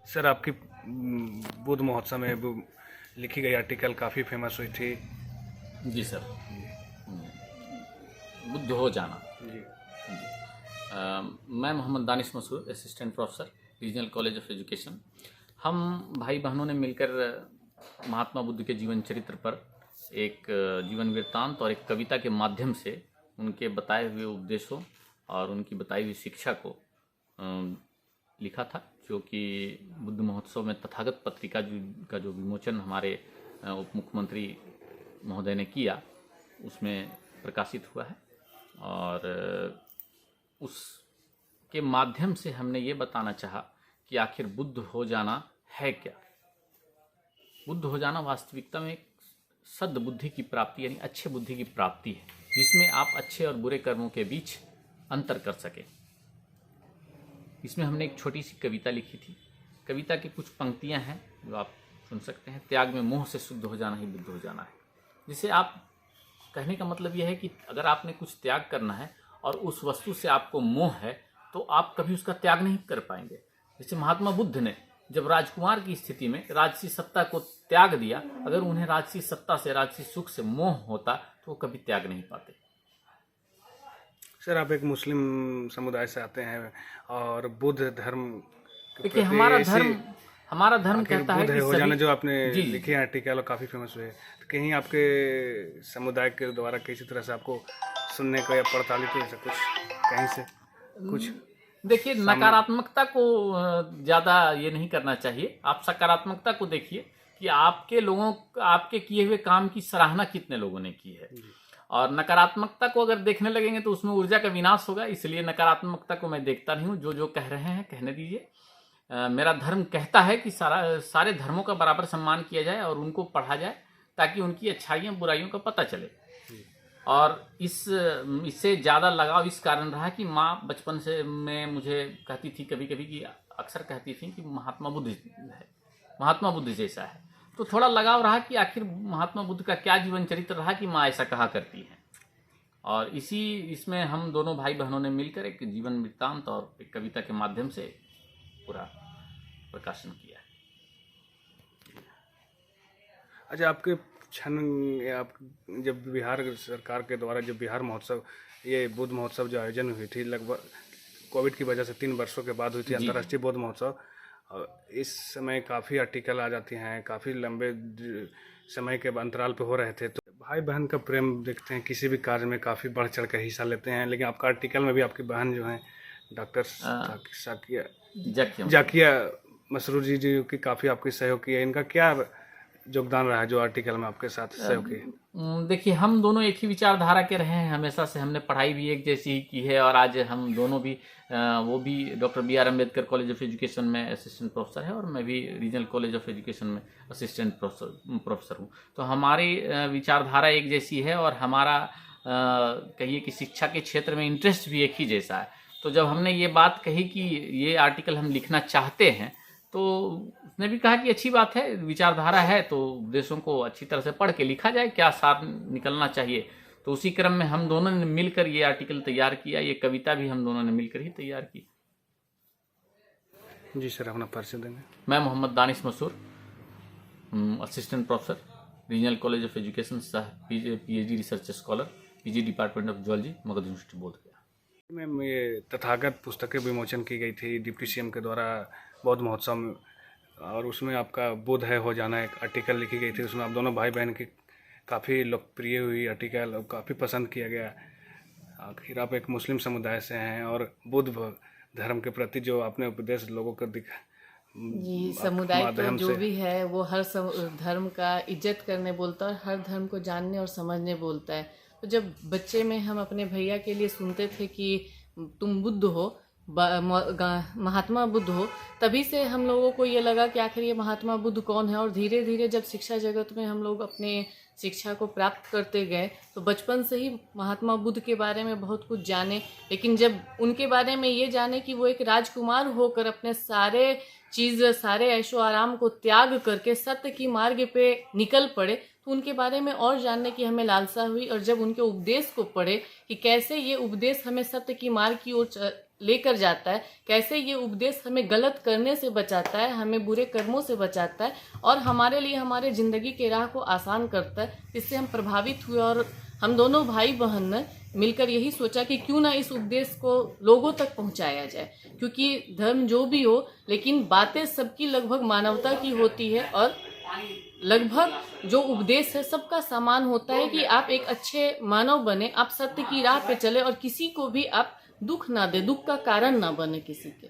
Sir आपकी बुद्ध महोत्सव में लिखी गई आर्टिकल काफ़ी फेमस हुई थी। जी सर। बुद्ध हो जाना। जी मैं Mohammad Danish Masur, assistant professor, regional college of education. हम भाई बहनों ने मिलकर महात्मा बुद्ध के जीवन चरित्र पर एक जीवन वृत्तांत और एक कविता के माध्यम से उनके बताए हुए उपदेशों और उनकी बताई हुई शिक्षा को लिखा था, जो कि बुद्ध महोत्सव में तथागत पत्रिका का जो विमोचन हमारे उप मुख्यमंत्री महोदय ने किया उसमें प्रकाशित हुआ है। और उसके माध्यम से हमने ये बताना चाहा कि आखिर बुद्ध हो जाना है क्या। बुद्ध हो जाना वास्तविकता में एक सद्बुद्धि की प्राप्ति यानी अच्छे बुद्धि की प्राप्ति है, जिसमें आप अच्छे और बुरे कर्मों के बीच अंतर कर सकें। इसमें हमने एक छोटी सी कविता लिखी थी। कविता की कुछ पंक्तियां हैं जो आप सुन सकते हैं। त्याग में मोह से शुद्ध हो जाना ही बुद्ध हो जाना है। जिसे आप कहने का मतलब यह है कि अगर आपने कुछ त्याग करना है और उस वस्तु से आपको मोह है तो आप कभी उसका त्याग नहीं कर पाएंगे। जैसे महात्मा बुद्ध ने जब राजकुमार की स्थिति में राजसी सत्ता को त्याग दिया, अगर उन्हें राजसी सत्ता से, राजसी सुख से मोह होता तो वो कभी त्याग नहीं पाते। सर आप एक मुस्लिम समुदाय से आते हैं और बुद्ध धर्म के देखिए, प्रति हमारा धर्म कहता है बुद्ध कि हो जाना जो आपने जी लिखे आर्टिकल और काफ़ी फेमस हुए, तो कहीं आपके समुदाय के द्वारा किसी तरह से आपको सुनने को या प्रताड़ित ऐसा कुछ कहीं से कुछ? देखिए, नकारात्मकता को ज़्यादा ये नहीं करना चाहिए। आप सकारात्मकता को देखिए कि आपके लोगों, आपके किए हुए काम की सराहना कितने लोगों ने की है। और नकारात्मकता को अगर देखने लगेंगे तो उसमें ऊर्जा का विनाश होगा। इसलिए नकारात्मकता को मैं देखता नहीं हूँ। जो कह रहे हैं कहने दीजिए। मेरा धर्म कहता है कि सारे धर्मों का बराबर सम्मान किया जाए और उनको पढ़ा जाए ताकि उनकी अच्छाइयों बुराइयों का पता चले। और इससे ज़्यादा लगाव इस कारण रहा कि माँ बचपन से मैं मुझे कहती थी, कभी कभी कि अक्सर कहती थी कि महात्मा बुद्ध है, महात्मा बुद्ध जैसा है। तो थोड़ा लगाव रहा कि आखिर महात्मा बुद्ध का क्या जीवन चरित्र रहा कि माँ ऐसा कहा करती है। और इसमें हम दोनों भाई बहनों ने मिलकर एक जीवन वृत्तांत और एक कविता के माध्यम से पूरा प्रकाशन किया है। अच्छा, आपके आप जब बिहार सरकार के द्वारा जब बिहार महोत्सव, ये बुद्ध महोत्सव जो आयोजन हुई थी, लगभग कोविड की वजह से 3 वर्षों के बाद हुई थी अंतर्राष्ट्रीय बुद्ध महोत्सव, इस समय काफ़ी आर्टिकल आ जाती हैं, काफ़ी लंबे समय के अंतराल पे हो रहे थे, तो भाई बहन का प्रेम देखते हैं किसी भी कार्य में काफ़ी बढ़ चढ़ कर हिस्सा लेते हैं। लेकिन आपका आर्टिकल में भी आपकी बहन जो है डॉक्टर जाकिया मसरूर जी की काफ़ी आपकी सहयोग की है। इनका क्या योगदान रहा है जो आर्टिकल में आपके साथ सहयोग किए? देखिए, हम दोनों एक ही विचारधारा के रहे हैं हमेशा से। हमने पढ़ाई भी एक जैसी ही की है और आज हम दोनों भी, वो भी doctor B R Ambedkar college of education में असिस्टेंट प्रोफेसर है और मैं भी रीजनल कॉलेज ऑफ एजुकेशन में असिस्टेंट प्रोफेसर हूँ। तो हमारी विचारधारा एक जैसी है और हमारा कहिए कि शिक्षा के क्षेत्र में इंटरेस्ट भी एक ही जैसा है। तो जब हमने ये बात कही कि ये आर्टिकल हम लिखना चाहते हैं तो उसने भी कहा कि अच्छी बात है, विचारधारा है तो उपदेशों को अच्छी तरह से पढ़ के लिखा जाए, क्या सार निकलना चाहिए। तो उसी क्रम में हम दोनों ने मिलकर ये आर्टिकल तैयार किया। ये कविता भी हम दोनों ने मिलकर ही तैयार की। जी सर, अपना परिचय देंगे? मैं Mohammad Danish Masur, assistant professor, regional college of education, सह PhD research scholar, PG department of zoology, Magadh university Bodhgaya. Ma'am, ये तथागत पुस्तकें विमोचन की गई थी डिप्टी CM के द्वारा बौद्ध महोत्सव में, और उसमें आपका बुद्ध है हो जाना एक आर्टिकल लिखी गई थी। उसमें आप दोनों भाई बहन की काफ़ी लोकप्रिय हुई आर्टिकल और काफ़ी पसंद किया गया। आखिर आप एक मुस्लिम समुदाय से हैं और बुद्ध धर्म के प्रति जो आपने उपदेश लोगों को जी, समुदाय तो जो भी है वो हर धर्म का इज्जत करने बोलता है और हर धर्म को जानने और समझने बोलता है। तो जब बच्चे में हम अपने भैया के लिए सुनते थे कि तुम बुद्ध हो, महात्मा बुद्ध हो, तभी से हम लोगों को ये लगा कि आखिर ये महात्मा बुद्ध कौन है। और धीरे धीरे जब शिक्षा जगत में हम लोग अपने शिक्षा को प्राप्त करते गए तो बचपन से ही महात्मा बुद्ध के बारे में बहुत कुछ जाने। लेकिन जब उनके बारे में ये जाने कि वो एक राजकुमार होकर अपने सारे ऐशो आराम को त्याग करके सत्य की मार्ग पे निकल पड़े, तो उनके बारे में और जानने की हमें लालसा हुई। और जब उनके उपदेश को पढ़े कि कैसे ये उपदेश हमें सत्य की मार्ग की ओर लेकर जाता है, कैसे ये उपदेश हमें गलत करने से बचाता है, हमें बुरे कर्मों से बचाता है और हमारे लिए हमारे ज़िंदगी के राह को आसान करता है। इससे हम प्रभावित हुए और हम दोनों भाई बहन ने मिलकर यही सोचा कि क्यों ना इस उपदेश को लोगों तक पहुंचाया जाए, क्योंकि धर्म जो भी हो लेकिन बातें सबकी लगभग मानवता की होती है और लगभग जो उपदेश है सबका समान होता है कि आप एक अच्छे मानव बने, आप सत्य की राह पे चले और किसी को भी आप दुख ना दे, दुख का कारण ना बने किसी के।